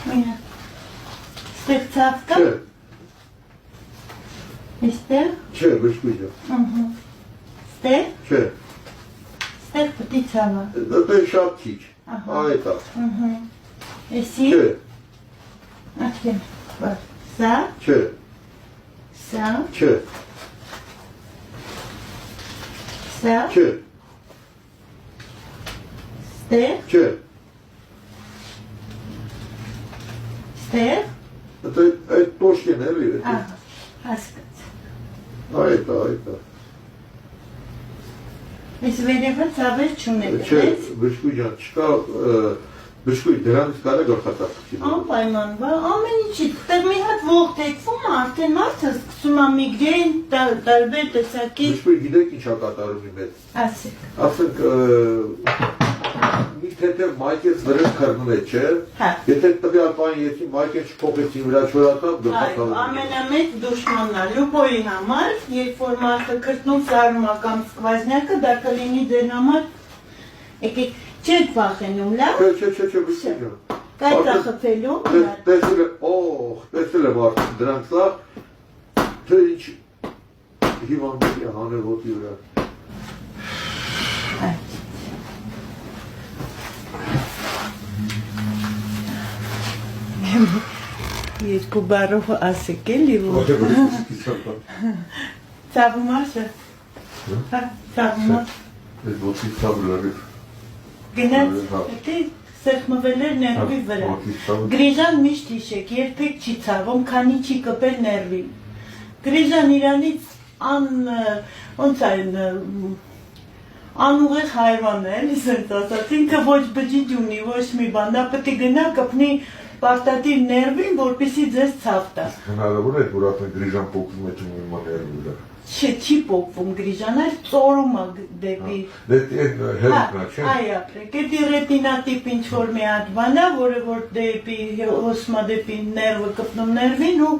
Մինը։ Ստեղ ծավ կա։ Չէ։ Այստեղ։ Չէ, բշկույթը։ Ստեղ։ Չէ։ Ստեղ պտի ծավա։ Դա շատ քիչ։ Այդ է։ Էսի։ Չէ։ Ատեմ։ Սա։ Չէ։ Սա։ Չէ։ Սա։ Չէ։ Ստեղ։ Չէ։ Ստեղ։ Այդ պոշկեն էլի։ Հասկաց։ Այդ է։ Ես վերևը ծավեր չունեք, Չէ, բշկույթ ջան, չկա բշկույթ, դրանից կարա գլխատախտի։ Անպայման, ամեն ինչի, տեղ մի հատ ողջ տեկվում է, արդեն մարդը սկսում է միգրեն, տարբեր տեսակի։ Բշկույթ գիտեք ինչ է կատարում իմ հետ։ Ասեք։ Ասենք մի թեթև մայքես վրև քրնում է, չէ։ Եթե տվյալ բան եսի մայքեն չփոխեցին վրա չորատավ գլխատալու։ Ամենամեծ դուշմանն է լյուբոյի համար, երբ որ մարդը քրտնում սարում է կամ սկվազնյակը, դա կլինի դեր համար, եկեք չեք վախենում, լավ։ Չէ, բշկույթ ջան։ Կայտա խփելու։ Տեսել եմ արդեն դրանց լավ, թե ինչ հիվանդի հանել ոտի վրա։ Երկու բարով ասեք էլի որ ծավում ասը ծավում Այդ ոտի ծավլարիվ գնաց սեղմվել էր ներվի վրա Գրիժան միշտ հիշեք երբեք չի ծավում քանի չի կպել ներվին Գրիժան իրանից ոնց այն անուղեղ հայվան է էլի սենց ասած ինքը ոչ բջիջ ունի ոչ մի բան դա պետք է գնա կպնի պարտադիր ներվին, որպեսի ձեզ ցավ տա։ Հնարավոր է, որ արդեն գրիժան փոքվում է չունի ներվի վրա։ Չի փոքվում գրիժան, այլ ծորում է դեպի։ Դե հերկնա, չէ։ Այ ապրեք, դա ռետինատիպ ինչ որ մի հատ բան է, որը որ դեպի հոսմա դեպի ներվը կպնում ներվին ու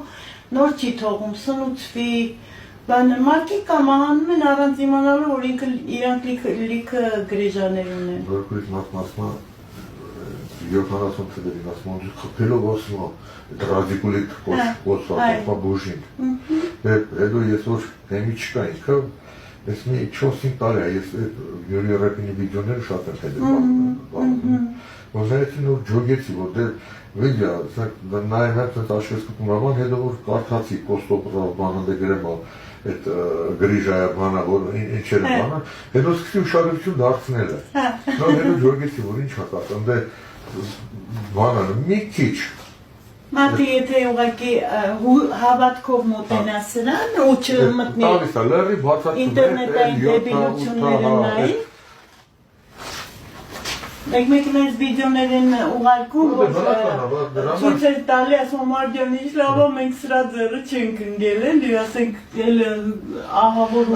նոր չի թողում, սնուցվի։ Բանը մարդիկ կամ ահանում են առանց իմանալու, որ իրանք լիքը գրիժաներ ունեն։ Որքույց մասմասմա 70 թվերին ասում եմ խփելով ասում եմ այդ ռադիկուլիտ կոսա բուժին հետո ես որ դեմի չկա ինքը ես մի 4-5 տարի է ես Յուրի Ռեպինի վիդեոները շատ եմ հետևում Ոզայեցի նոր ջոգեցի որ դե վիդեո նայեմ հենց աշխեսկում նավան հետո որ կարդացի կոստոպրավ բանը դե գրեմ այդ գրիժայա բանը որ ինչեր է բանը հետո սկսի ուշադրություն դարձնել է նոր հետո ջոգեցի որ ինչ հատած դե Բանանը մի քիչ Մարդը եթե ուղղակի հավատքով մոտենա սրան ու չմտնի ինտերնետային դեբիլությունները նայի Մեկ-մեկ մեզ վիդեոներ են ուղարկում ցույց է տալի ասում Մարտյան ինչ լավ է մենք սրա ձեռը չենք ընկել էլի ասենք էլ ահա որ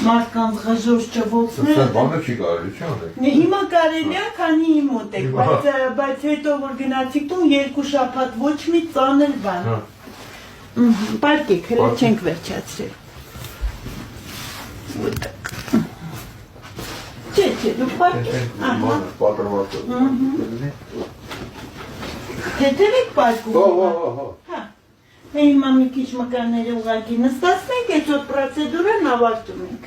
մարդկանց ղժոր չվոցները Սա բանը չի կարելի չի անել Հիմա կարելի է քանի մոտ եք բայց հետո որ գնացիք տուն երկու շաբաթ ոչ մի ծանր բան Պարկեք հենց չենք վերջացրել Չէ դու պարկեք պատրված Թեթև եք պարկում Հիմա մի քիչ մկանները ուղղակի նստացնենք, այսօր պրոցեդուրան ավարտում ենք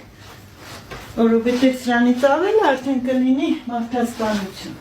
Որովհետև սրանից ավել արդեն կլինի մարդասպանություն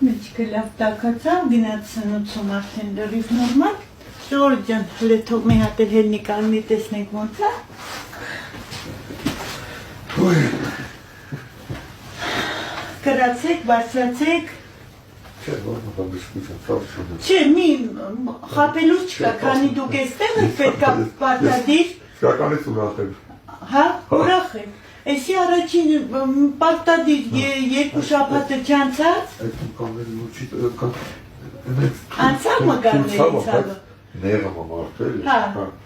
Մечка. Աչքը լավ տակացավ, գնաց սնուցում արդեն լրիվ նորմալ։ Ժողովուրդ ջան, հələ թող մի հատ էլ հելնի կանգնի տեսնենք ոնց է։ Կրացեք, բարձրացեք։ Չէ, ո՞րն բժշկության ծառայություն։ Չէ, մի խաբելու չկա, քանի դուք այստեղ եք պետք է պարտադիր։ Շարկանից ուրախ եմ։ Հա, ուրախ եք։ Էսի առաջին պարտադիր երկու շաբաթը չանցած։ Այդ կանների ոչի Անցավ մգարների ցավը։ Նեղը մամարտել։ Հա,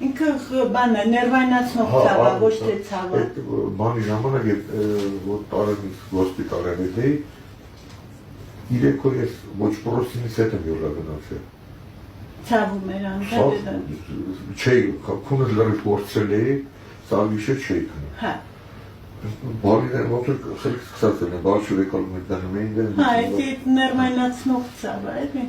ինքը բանը ներվայնացնող ցավը, ոչ թե ցավը։ Այդ բանի ժամանակ որ տարենից հոսպիտալ էի, 3 օր ես ոչ պրոսինից հետ եմ յոլա գնացել։ Ցավում էր անդադը։ Չէի, քունը լրիվ փորձել էի, սալվիշը չէի քնում։ Հա։ Բալիներ ոնց որ խելք սկսածել են, բալչուր եկալում են դնում էին դեն։ Հա, այդ ներվայնացնող ցավը էլի։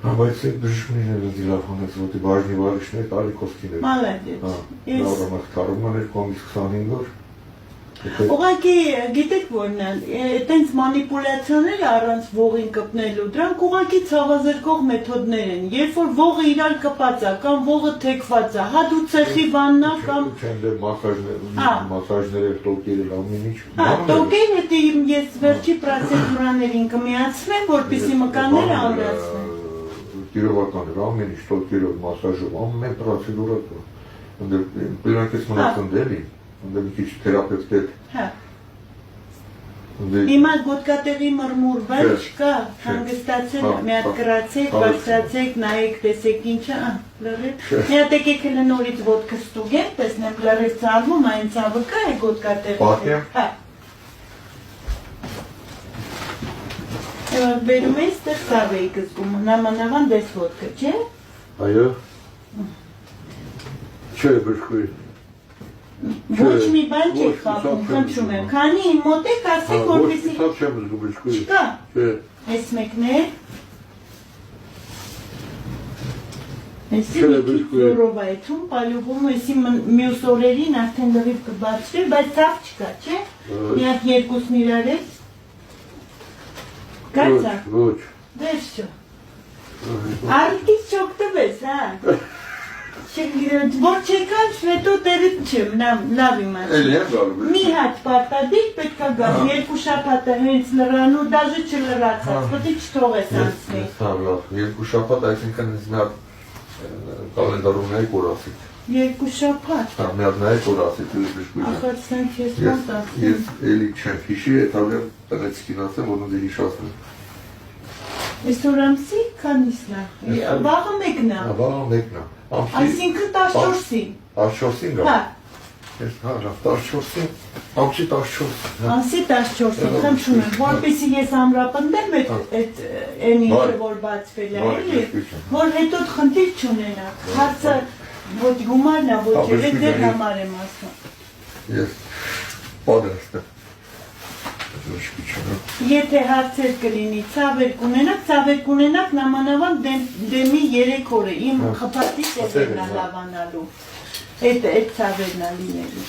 Հա, բայց այդ բժիշկուհիները դիլաֆոնից ոտի բաժնի վարիշներ տարիքովքին էր։ Մալադեց։ Հա, նորմալ կարում էր կոմից 25 օր։ Ուղղակի գիտեք որն է, այտենց մանիպուլյացիաները առանց ողին կպնելու, դրանք ուղղակի ցավազրկող մեթոդներ են, երբ որ ողը իրար կպած է կամ ողը թեքված է, հա դու ցեխի վաննա կամ Չեն դե մասաժներ, տոկերը, ամեն ինչ։ Հա, տոկերը դե ես վերջի պրոցեդուրաներին կմիացնեմ, որպեսզի մկանները ամրացնեմ։ Տիրովականներ, ամեն ինչ տոկերով, մասաժով, ամեն պրոցեդուրա կա։ Պլանքես մնացնդ էլի, մի քիչ թերապևտ հետ։ Հա։ Հիմա գոտկատեղի մրմուրվել չկա, հանգստացել, մի հատ կրացեք, բարձրացեք, նայեք, տեսեք ինչը, լրիվ։ Մի հատ եկեք հենց նորից ոտքը ստուգեմ, տեսնեմ լրիվ ցավում, այն ցավը կա է գոտկատեղի։ Պատեմ։ Հա։ Բերում ես տեղ ցավ էի կզգում, նամանավան դես ոտքը, չէ։ Այո։ Չէ, բժշկուհի։ Ոչ մի բան չեք խաղում, խնդրում եմ, քանի իմ մոտ եք ասեք, որպեսզի Ոչ մի ցավ չեմ զգում բժշկուհի։ Չկա։ Չէ։ Այս մեկն է։ Էսի մի քիչ զորով է եթում, պալյուվում, էսի մյուս օրերին արդեն լրիվ կբացվի, բայց ցավ չկա, չէ։ Մի հատ երկուսն իրար ես։ Կա ցավ։ Ոչ։ Վերջո։ Արդից չօգտվես, հա։ Որ չեկան շվետո տերիտ չեմ, լավ իմաց։ Էլի եմ գալու։ Մի հատ պարտադիր պետք է գալ, երկու շաբաթը հենց լրանու, դաժե չլրացած, պետք չթողես անցնի։ Հա, լավ, երկու շաբաթ, այսինքն ինձ մի հատ կալենդարում նայեք որ ասիք։ Երկու շաբաթ։ Հա, մի հատ նայեք որ ասիք, բժշկուհի։ Ախր սենք ես մոտ ասում։ Ես էլի չեմ հիշի, այդ հավեր տնեցիկին ասեմ, որ ինձ հիշացնեմ։ Այսօր ամսի քանիսն է։ Վաղը մեկն է։ Վաղը մեկն է։ Այսինքն 14-ին։ 14-ին գա։ Հա։ Ես հա, 14-ին, ամսի 14-ին։ Ամսի 14-ին, խնդրում եմ, որպեսզի ես ամրապնդեմ այդ այն ինչը որ բացվել է, էլի, որ հետո խնդիր չունենաք։ Հարցը ոչ գումարն է, ոչ էլ դեր համար եմ ասում։ Ես պատրաստ եմ։ Եթե հարցեր կլինի, ցավեր կունենաք նամանավան դեմի 3 օրը, իմ խփատի ծևերն է լավանալու, այդ ցավերն է լինելու։